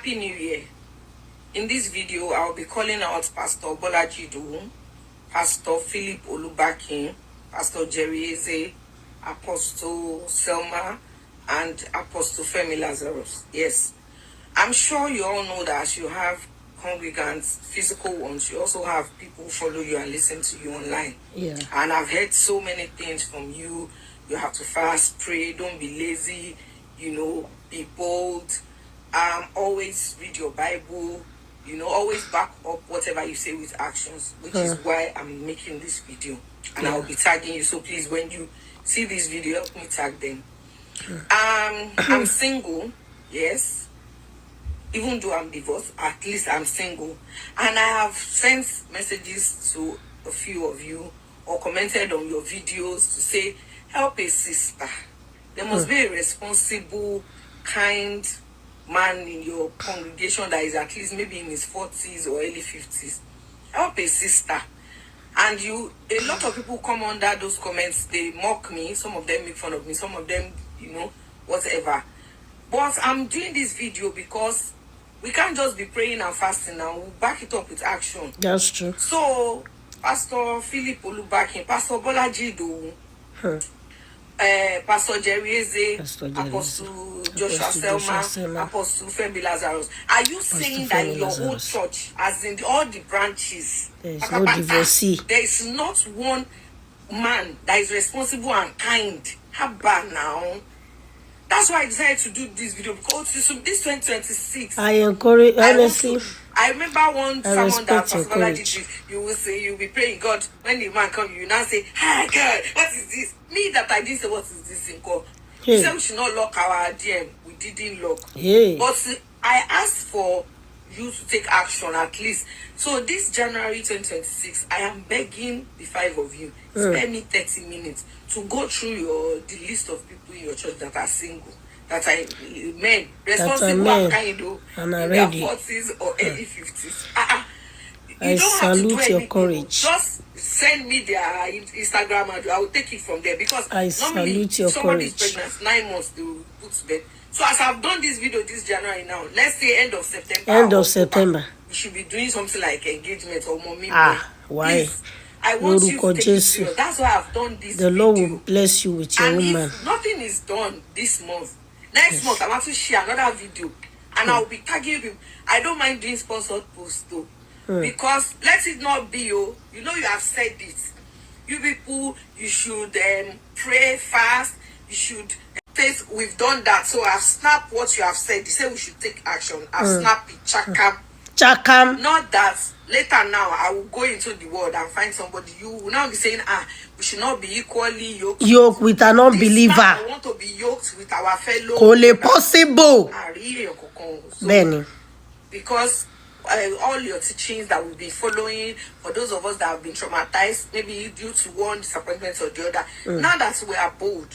Happy New Year. In this video, I'll be calling out Pastor Bolaji Do, Pastor Philip Olubakin, Pastor Jerry Eze, Apostle Selman, and Apostle Femi Lazarus. Yes, I'm sure you all know that as you have congregants, physical ones, you also have people who follow you and listen to you online. Yeah. And I've heard so many things from you. You have to fast, pray, don't be lazy, be bold. Always read your Bible, always back up whatever you say with actions, which is why I'm making this video. And I'll be tagging you. So please, when you see this video, help me tag them. I'm single, yes. Even though I'm divorced, at least I'm single. And I have sent messages to a few of you or commented on your videos to say, help a sister. There must be a responsible, kind man in your congregation that is at least maybe in his 40s or early 50s. Help a sister. And a lot of people come under those comments, they mock me, some of them make fun of me, some of them, whatever. But I'm doing this video because we can't just be praying and fasting now. We'll back it up with action. That's true. So, Pastor Philip Olubakin, Pastor Bolaji Do, Pastor Jerry Eze, Apostle Joshua Selman, Apostle Femi Lazarus. Are you saying that in your whole church, as in all the branches, there is no divorcee? There is not one man that is responsible and kind? How bad now? That's why I decided to do this video, because this 2026. I encourage, honestly. I remember one sermon that Pastor Bolaji did. You will say, you'll be praying God. When the man comes, you now say, hi God, what is this? Me that I didn't say, what is this thing called? He said we should not lock our DM. We didn't lock. But I asked for you to take action at least. So this January 2026, I am begging the 5 of you, spare me 30 minutes to go through the list of people in your church that are single, that are men, responsible and kind of in their 40s or early 50s. I salute your courage. Just send me their Instagram and I will take it from there, because I salute your somebody's courage. pregnant 9 months, they will put to bed. So as I've done this video this January now, let's say end of September. End of September. We should be doing something like engagement or mommy. Why? Please, I want you to take it serious. That's why I've done this The Lord will bless you with your woman. If nothing is done this month, next month I'm going to share another video and I'll be tagging you. I don't mind doing sponsored posts though. Because let it not be you have said it. You people, you should pray fast. You should faith. We've done that. So I've snapped what you have said. You say we should take action. I've snapped it. Chakam. Not that later now I will go into the world and find somebody. You will now be saying, we should not be equally yoked with an unbeliever. I want to be yoked with our fellow. Cole possible. So, because all your teachings that we've been following, for those of us that have been traumatized, maybe due to one disappointment or the other, now that we are bold,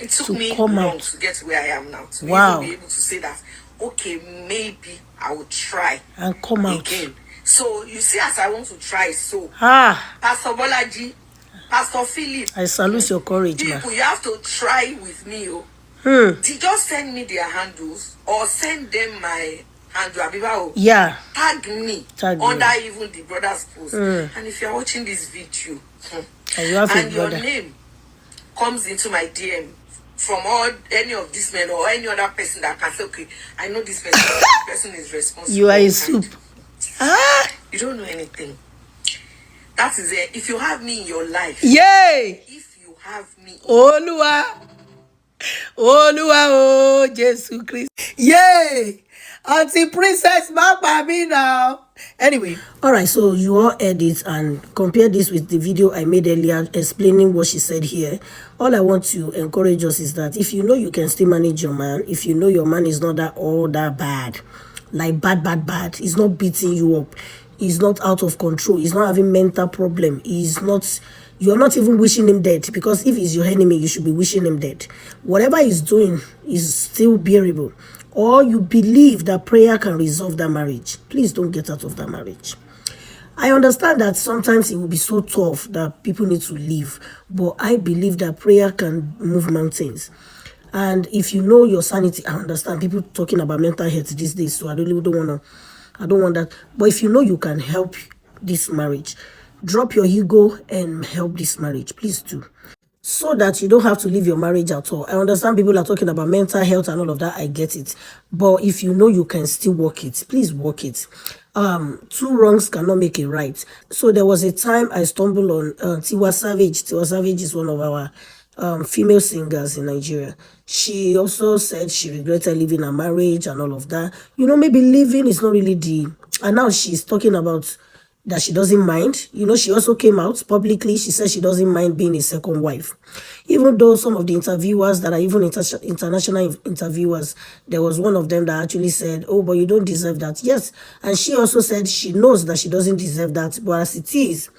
it took me long to get to where I am now. To even be able to say that, okay, maybe I will try and come out again. So you see, as I want to try, so Pastor Bolaji, Pastor Philip, I salute your courage, people, you have to try with me. Just send me their handles or send them my handle. Tag me under even the brother's post. And if you're watching this video and your name comes into my DM from any of these men or any other person that can say, okay, I know this person, this person is responsible. You are a soup. You don't know anything. That is it. If you have me in your life. Yay! If you have me. Oluwa, oh, Jesus Christ. Yay! Auntie Princess me now. Anyway, all right, so you all edit and compare this with the video I made earlier explaining what she said here. All I want to encourage us is that if you know you can still manage your man, if you know your man is not that bad, like bad, he's not beating you up, he's not out of control, he's not having mental problem, you're not even wishing him dead, because if he's your enemy, you should be wishing him dead. Whatever he's doing is still bearable. Or you believe that prayer can resolve that marriage, please don't get out of that marriage. I understand that sometimes it will be so tough that people need to leave, but I believe that prayer can move mountains. And if you know your sanity, I understand people talking about mental health these days, so I really don't want to, I don't want that. But if you know you can help this marriage, drop your ego and help this marriage, please do, so that you don't have to leave your marriage at all. I understand people are talking about mental health and all of that. I get it. But if you know you can still work it, please work it. Two wrongs cannot make a right. So there was a time I stumbled on Tiwa Savage. Tiwa Savage is one of our female singers in Nigeria. She also said she regretted leaving her marriage and all of that. You know, maybe leaving is not really the... And now she's talking about that she doesn't mind. You know, she also came out publicly. She said she doesn't mind being a second wife. Even though some of the interviewers that are even international interviewers, there was one of them that actually said, oh, but you don't deserve that. Yes. And she also said she knows that she doesn't deserve that. But as it is,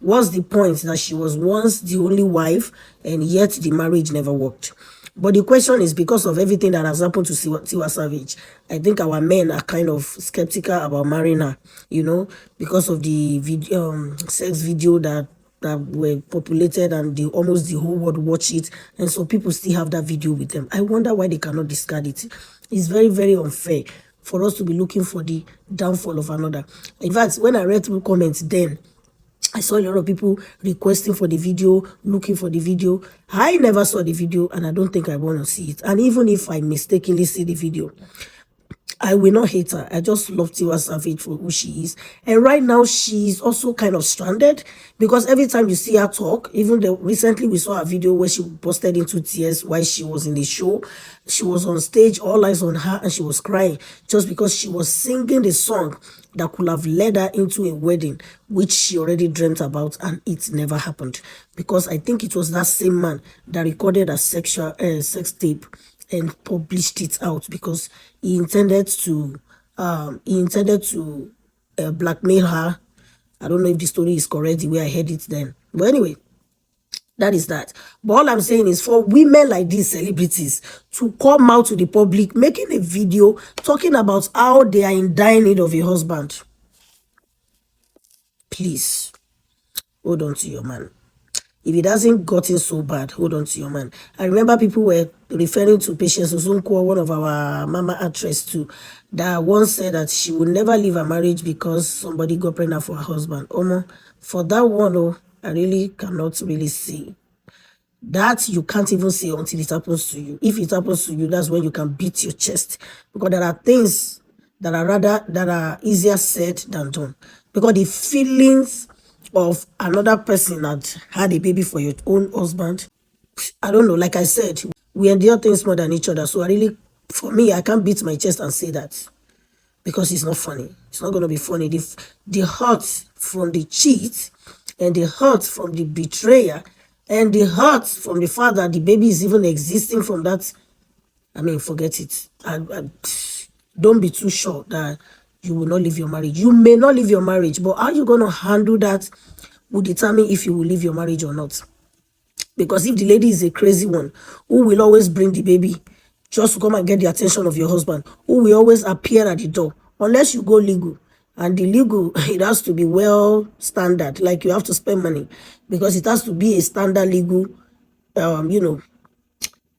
what's the point that she was once the only wife and yet the marriage never worked? But the question is, because of everything that has happened to Tiwa Savage, I think our men are kind of skeptical about marrying her, you know, because of the video, sex video that were populated and almost the whole world watch it. And so people still have that video with them. I wonder why they cannot discard it. It's very, very unfair for us to be looking for the downfall of another. In fact, when I read through comments then, I saw a lot of people requesting for the video, looking for the video. I never saw the video and I don't think I want to see it. And even if I mistakenly see the video, I will not hate her. I just love Tiwa Savage for who she is. And right now, she's also kind of stranded because every time you see her talk, even though recently we saw a video where she busted into tears while she was in the show. She was on stage, all eyes on her, and she was crying just because she was singing the song that could have led her into a wedding, which she already dreamt about, and it never happened. Because I think it was that same man that recorded a sex tape and published it out because he intended to blackmail her. I don't know if the story is correct the way I heard it then, but anyway, that is that. But all I'm saying is for women like these celebrities to come out to the public making a video talking about how they are in dire need of a husband, please hold on to your man. If it hasn't gotten so bad, hold on to your man. I remember people were referring to Patience Osunko, one of our mama actress too, that once said that she would never leave a marriage because somebody got pregnant for her husband. For that one, oh, I really cannot really see. That you can't even say until it happens to you. If it happens to you, that's when you can beat your chest. Because there are things that are easier said than done. Because the feelings of another person that had a baby for your own husband, I don't know, like I said, we endure things more than each other. So I really, for me, I can't beat my chest and say that because it's not funny. It's not going to be funny. The hurt from the cheat and the hurt from the betrayer and the hurt from the fact that the baby is even existing from that, I mean, forget it. Don't be too sure that you will not leave your marriage. You may not leave your marriage, but how you going to handle that will determine if you will leave your marriage or not. Because if the lady is a crazy one who will always bring the baby just to come and get the attention of your husband, who will always appear at the door, unless you go legal. And the legal, it has to be well standard, like you have to spend money because it has to be a standard legal, you know,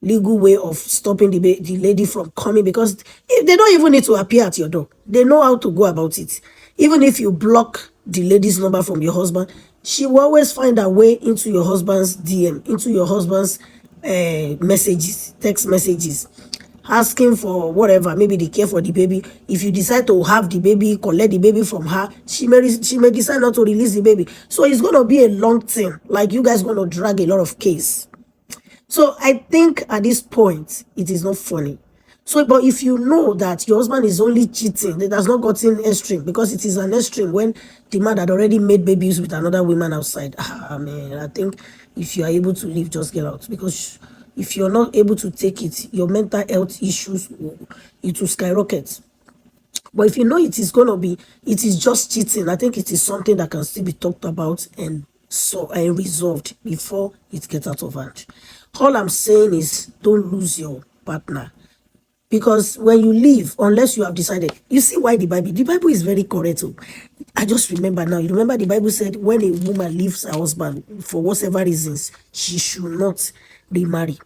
legal way of stopping the lady from coming, because if they don't even need to appear at your door, they know how to go about it. Even if you block the lady's number from your husband, she will always find her way into your husband's DM, into your husband's messages, text messages, asking for whatever, maybe they care for the baby. If you decide to have the baby, collect the baby from her, she may decide not to release the baby. So it's going to be a long thing. Like you guys going to drag a lot of case. So I think at this point, it is not funny. So, but if you know that your husband is only cheating, that has not gotten extreme, because it is an extreme when the man had already made babies with another woman outside. I mean, I think if you are able to leave, just get out. Because if you're not able to take it, your mental health issues, it will skyrocket. But if you know it is going to be, it is just cheating, I think it is something that can still be talked about and resolved before it gets out of hand. All I'm saying is don't lose your partner. Because when you leave, unless you have decided, you see why the Bible is very correct. I just remember now, you remember the Bible said when a woman leaves her husband for whatever reasons, she should not remarry.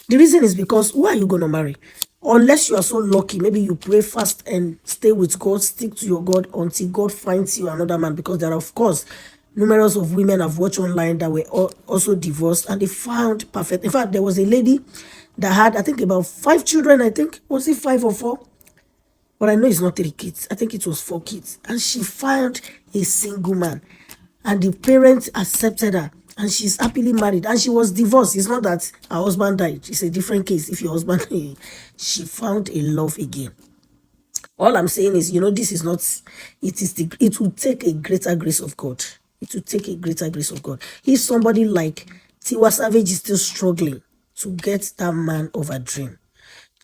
The reason is because who are you going to marry? Unless you are so lucky, maybe you pray fast and stay with God, stick to your God until God finds you another man. Because there are, of course, numerous of women I've watched online that were also divorced and they found perfect. In fact, there was a lady that had, I think, about 5 children. I think, was it 5 or 4? But I know it's not 3 kids. I think it was 4 kids. And she found a single man. And the parents accepted her. And she's happily married. And she was divorced. It's not that her husband died. It's a different case. If your husband, she found a love again. All I'm saying is, this is not, it will take a greater grace of God. It will take a greater grace of God. If somebody like Tiwa Savage is still struggling to get that man of a dream,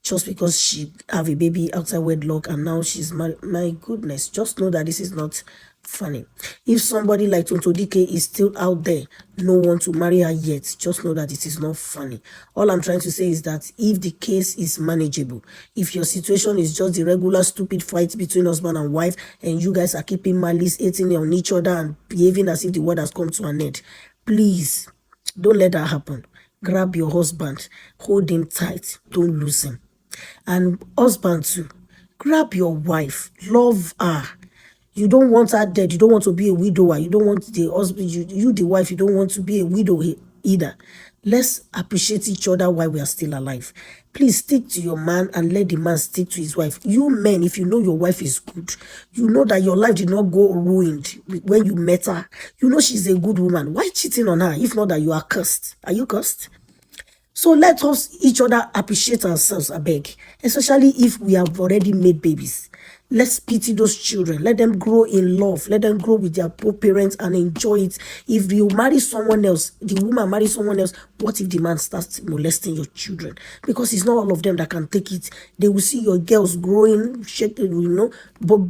just because she have a baby outside wedlock and now she's married. My goodness, just know that this is not funny. If somebody like Tonto DK is still out there, no one to marry her yet, just know that it is not funny. All I'm trying to say is that if the case is manageable, if your situation is just the regular stupid fight between husband and wife, and you guys are keeping malice, hating on each other and behaving as if the world has come to an end, please don't let that happen. Grab your husband, hold him tight, don't lose him. And husband too, grab your wife, love her. You don't want her dead. You don't want to be a widower. You don't want the husband, you the wife, you don't want to be a widow either. Let's appreciate each other while we are still alive. Please stick to your man and let the man stick to his wife. You men, if you know your wife is good, you know that your life did not go ruined when you met her. You know she's a good woman. Why cheating on her? If not that you are cursed. Are you cursed? So let us each other appreciate ourselves, I beg. Especially if we have already made babies. Let's pity those children. Let them grow in love. Let them grow with their poor parents and enjoy it. If you marry someone else, the woman marries someone else, what if the man starts molesting your children? Because it's not all of them that can take it. They will see your girls growing, shaking,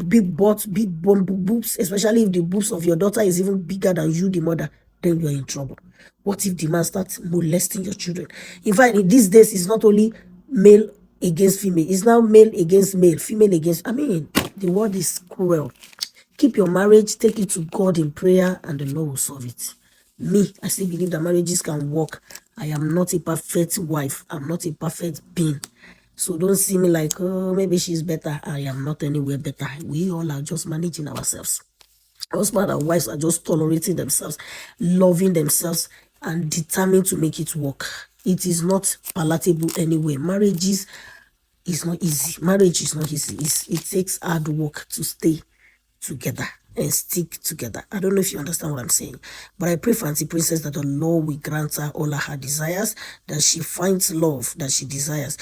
big butts, big boobs, especially if the boobs of your daughter is even bigger than you, the mother, then you're in trouble. What if the man starts molesting your children? In fact, in these days, it's not only male against female. It's now male against male, female against... I mean, the world is cruel. Keep your marriage, take it to God in prayer, and the Lord will solve it. Me, I still believe that marriages can work. I am not a perfect wife. I'm not a perfect being. So don't see me like, oh, maybe she's better. I am not anywhere better. We all are just managing ourselves. Husband and wives are just tolerating themselves, loving themselves, and determined to make it work. It is not palatable anyway. Marriage is not easy. Marriage is not easy. It takes hard work to stay together and stick together. I don't know if you understand what I'm saying, but I pray for Auntie Princess that the Lord will grant her all her desires, that she finds love that she desires.